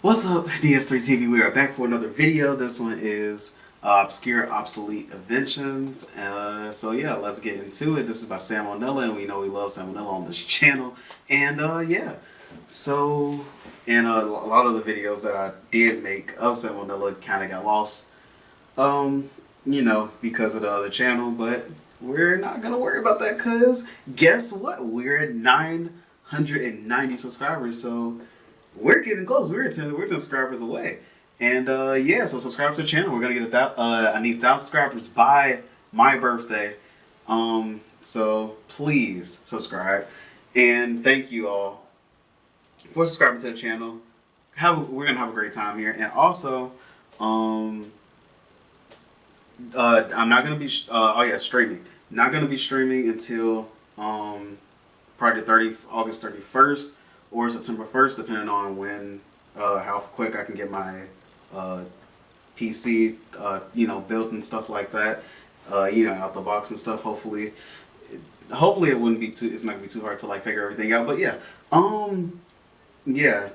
What's up, DS3TV? We are back for another video. This one is Obscure Obsolete Inventions. So yeah, let's get into it. This is by Salmonella, and we know we love Salmonella on this channel. And yeah, so in a lot of the videos that I did make of Salmonella kind of got lost, you know, because of the other channel. But we're not gonna worry about that, cause guess what? We're at 990 subscribers. So we're getting close. We're 10 subscribers away. And yeah, so subscribe to the channel. We're gonna get I need 1,000 subscribers by my birthday. So please subscribe. And thank you all for subscribing to the channel. We're gonna have a great time here. And also, I'm not gonna be streaming. Not gonna be streaming until probably August 31st. Or September 1st, depending on when, how quick I can get my PC, you know, built and stuff like that. You know, out the box and stuff. Hopefully it wouldn't be too. It's not gonna be too hard to like figure everything out. But yeah, yeah.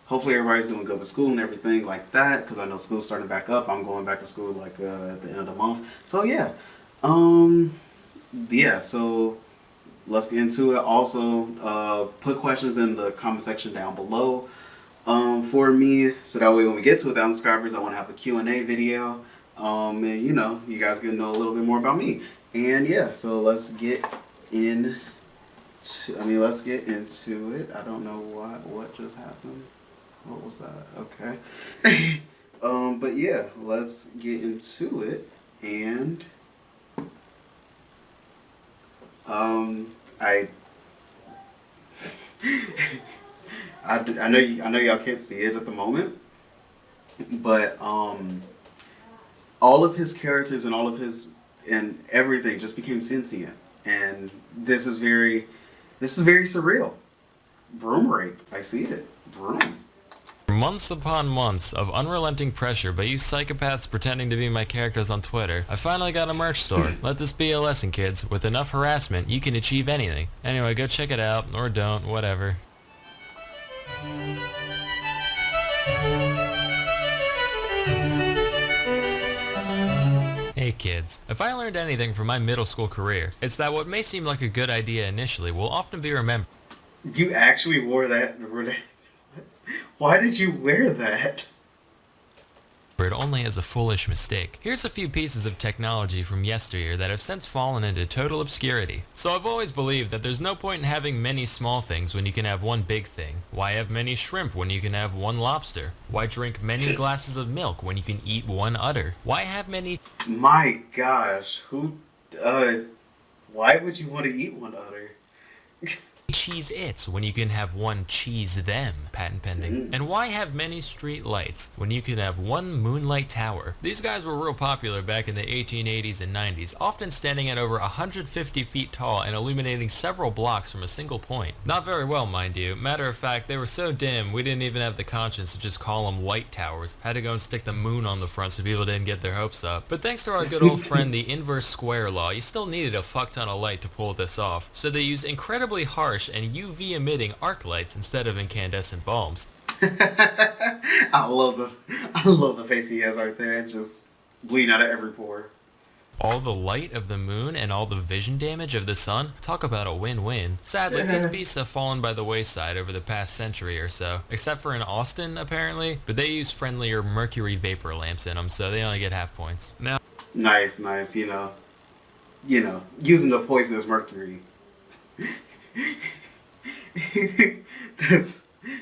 Hopefully everybody's doing good with school and everything like that. Because I know school's starting back up. I'm going back to school like at the end of the month. So yeah, yeah. So let's get into it. Also, put questions in the comment section down below for me, so that way when we get to 1,000 subscribers, I want to have a Q&A video, and you know, you guys get to know a little bit more about me. And yeah, so let's get into it. I don't know what just happened. What was that? Okay. But yeah, let's get into it. And I know y'all can't see it at the moment, but all of his characters and all of his and everything just became sentient, and this is very surreal. Broom rape. I see it. Broom. Months upon months of unrelenting pressure by you psychopaths pretending to be my characters on Twitter, I finally got a merch store. Let this be a lesson, kids. With enough harassment, you can achieve anything. Anyway, go check it out, or don't, whatever. Hey kids, if I learned anything from my middle school career, it's that what may seem like a good idea initially will often be remembered. You actually wore that? Why did you wear that? Only as a foolish mistake. Here's a few pieces of technology from yesteryear that have since fallen into total obscurity. So I've always believed that there's no point in having many small things when you can have one big thing. Why have many shrimp when you can have one lobster? Why drink many glasses of milk when you can eat one udder? Why have many... My gosh, why would you want to eat one udder? Cheese-its when you can have one cheese-them, patent pending. And why have many street lights when you can have one Moonlight Tower? These guys were real popular back in the 1880s and 90s, often standing at over 150 feet tall and illuminating several blocks from a single point. Not very well, mind you. Matter of fact, they were so dim, we didn't even have the conscience to just call them light towers. Had to go and stick the moon on the front so people didn't get their hopes up. But thanks to our good old friend the inverse square law, you still needed a fuck ton of light to pull this off. So they used incredibly harsh and UV emitting arc lights instead of incandescent bulbs. I love the face he has right there, just bleeding out of every pore. All the light of the moon and all the vision damage of the sun? Talk about a win-win. Sadly, these beasts have fallen by the wayside over the past century or so, except for in Austin, apparently, but they use friendlier mercury vapor lamps in them, so they only get half points. Now, nice, you know, using the poisonous mercury.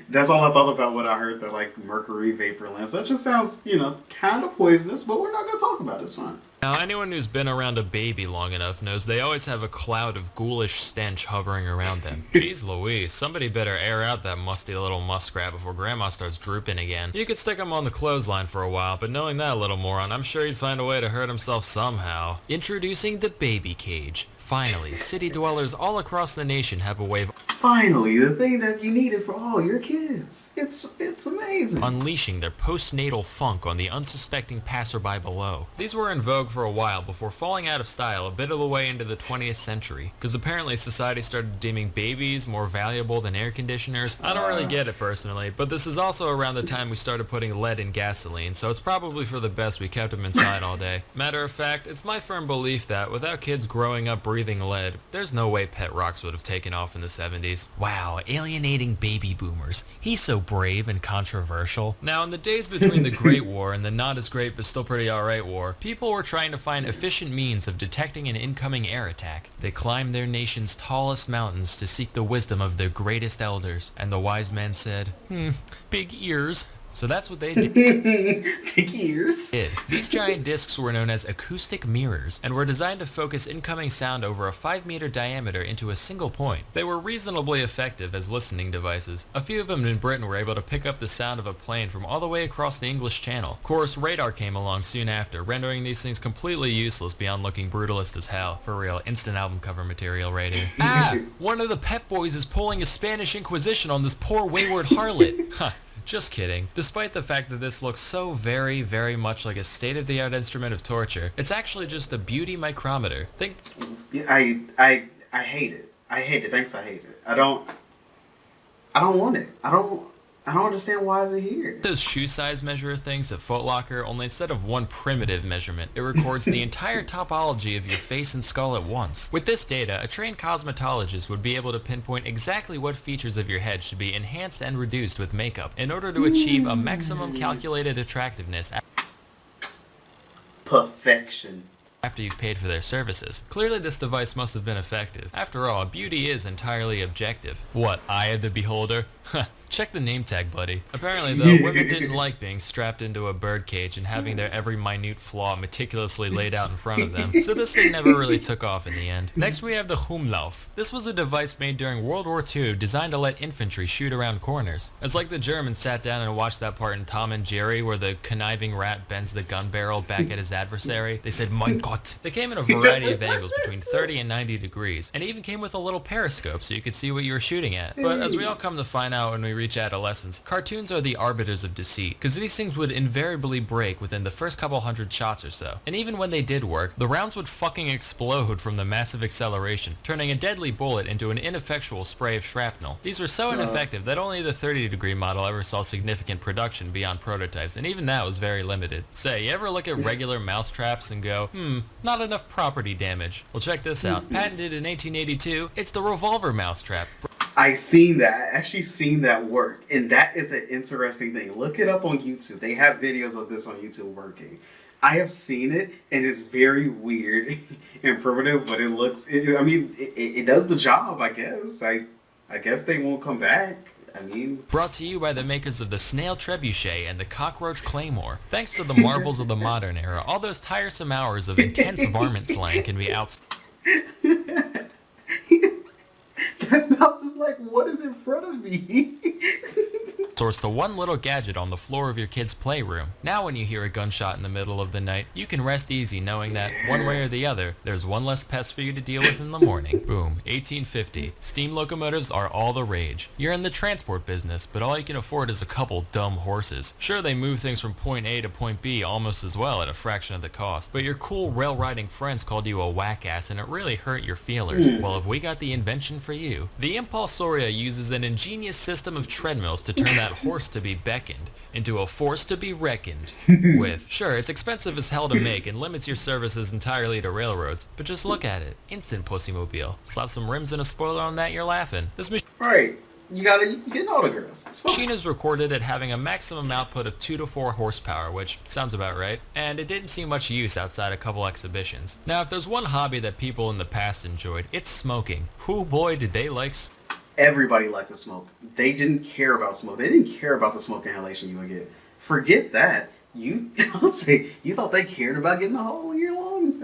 That's all I thought about when I heard that, like, mercury vapor lamps. That just sounds, you know, kind of poisonous, but we're not going to talk about it. It's fine. Now, anyone who's been around a baby long enough knows they always have a cloud of ghoulish stench hovering around them. Jeez Louise, somebody better air out that musty little muskrat before Grandma starts drooping again. You could stick him on the clothesline for a while, but knowing that little moron, I'm sure he'd find a way to hurt himself somehow. Introducing the baby cage. Finally, city dwellers all across the nation have a way of... Finally, the thing that you needed for all your kids. It's amazing. Unleashing their postnatal funk on the unsuspecting passerby below. These were in vogue for a while before falling out of style a bit of the way into the 20th century, because apparently society started deeming babies more valuable than air conditioners. I don't really get it personally, but this is also around the time we started putting lead in gasoline, so it's probably for the best we kept them inside all day. Matter of fact, it's my firm belief that without kids growing up breathing lead, there's no way pet rocks would have taken off in the 70s. Wow, alienating baby boomers. He's so brave and controversial. Now, in the days between the Great War and the not as great but still pretty alright war, people were trying to find efficient means of detecting an incoming air attack. They climbed their nation's tallest mountains to seek the wisdom of their greatest elders, and the wise men said, big ears. So that's what they did. Big ears. These giant discs were known as acoustic mirrors and were designed to focus incoming sound over a 5-meter diameter into a single point. They were reasonably effective as listening devices. A few of them in Britain were able to pick up the sound of a plane from all the way across the English Channel. Of course, radar came along soon after, rendering these things completely useless beyond looking brutalist as hell. For real, instant album cover material right here. One of the Pep Boys is pulling a Spanish Inquisition on this poor wayward harlot. Huh. Just kidding. Despite the fact that this looks so very, very much like a state-of-the-art instrument of torture, it's actually just a beauty micrometer. Think. I hate it. I hate it. Thanks, I hate it. I don't want it. I don't understand why is it here. Those shoe size measurer things at Foot Locker, only instead of one primitive measurement, it records the entire topology of your face and skull at once. With this data, a trained cosmetologist would be able to pinpoint exactly what features of your head should be enhanced and reduced with makeup in order to achieve a maximum calculated attractiveness. Perfection. After you've paid for their services. Clearly this device must have been effective. After all, beauty is entirely objective. What, eye of the beholder? Check the name tag, buddy. Apparently, though, women didn't like being strapped into a birdcage and having their every minute flaw meticulously laid out in front of them, so this thing never really took off in the end. Next, we have the Humlauf. This was a device made during World War II designed to let infantry shoot around corners. It's like the Germans sat down and watched that part in Tom and Jerry where the conniving rat bends the gun barrel back at his adversary. They said, "Mein Gott." They came in a variety of angles between 30 and 90 degrees, and even came with a little periscope so you could see what you were shooting at. But as we all come to find out when we reach adolescence, cartoons are the arbiters of deceit, because these things would invariably break within the first couple hundred shots or so. And even when they did work, the rounds would fucking explode from the massive acceleration, turning a deadly bullet into an ineffectual spray of shrapnel. These were so ineffective that only the 30-degree model ever saw significant production beyond prototypes, and even that was very limited. Say, you ever look at regular mouse traps and go, not enough property damage? Well, check this out. Patented in 1882, it's the Revolver mousetrap. I actually seen that work, and that is an interesting thing. Look it up on YouTube. They have videos of this on YouTube working. I have seen it, and it's very weird and primitive, but it does the job, I guess. I guess they won't come back. Brought to you by the makers of the Snail Trebuchet and the Cockroach Claymore. Thanks to the marvels of the modern era, all those tiresome hours of intense varmint slang can be outsourced. That mouse is like, what is in front of me? Source to one little gadget on the floor of your kid's playroom. Now when you hear a gunshot in the middle of the night, you can rest easy knowing that, one way or the other, there's one less pest for you to deal with in the morning. Boom. 1850. Steam locomotives are all the rage. You're in the transport business, but all you can afford is a couple dumb horses. Sure, they move things from point A to point B almost as well at a fraction of the cost, but your cool rail-riding friends called you a whack-ass and it really hurt your feelers. Well, have we got the invention for you? The Impulsoria uses an ingenious system of treadmills to turn that horse to be beckoned into a force to be reckoned with. Sure, it's expensive as hell to make and limits your services entirely to railroads, but just look at it. Instant pussymobile. Slap some rims and a spoiler on that, you're laughing. This right. You get all the girls. It's fine. Machine is recorded at having a maximum output of 2 to 4 horsepower, which sounds about right, and it didn't see much use outside a couple exhibitions. Now, if there's one hobby that people in the past enjoyed, it's smoking. Whoo boy did they like smoking. Everybody liked to smoke. They didn't care about smoke. They didn't care about the smoke inhalation you would get. Forget that. You thought they cared about getting a hole in your lung?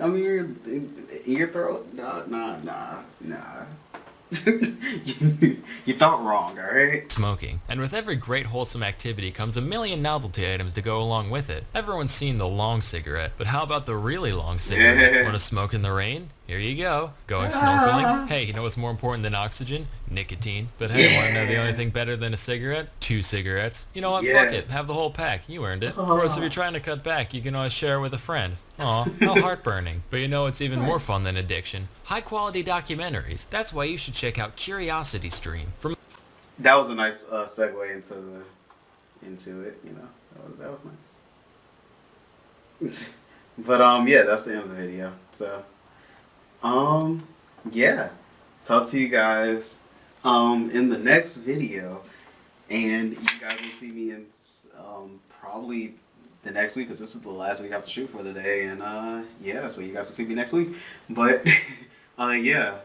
In your throat? Nah. You thought wrong, alright? Smoking. And with every great wholesome activity comes a million novelty items to go along with it. Everyone's seen the long cigarette, but how about the really long cigarette? Want to smoke in the rain? Here you go. Going snorkeling. Hey, you know what's more important than oxygen? Nicotine. But hey, want to know the only thing better than a cigarette? 2 cigarettes. You know what? Yeah. Fuck it. Have the whole pack. You earned it. Of course, if you're trying to cut back, you can always share it with a friend. Aw, how heartburning. But you know what's even more fun than addiction? High-quality documentaries. That's why you should check out Curiosity Stream. That was a nice segue into it. You know, that was nice. But yeah, that's the end of the video. So yeah, talk to you guys in the next video, and you guys will see me in probably the next week, because this is the last week I have to shoot for the day. And yeah, so you guys will see me next week. But yeah,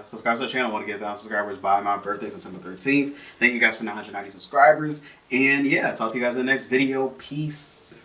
subscribe to our channel. I want to get 1,000 subscribers by my birthday, September 13th. Thank you guys for 990 subscribers, and yeah, talk to you guys in the next video. Peace.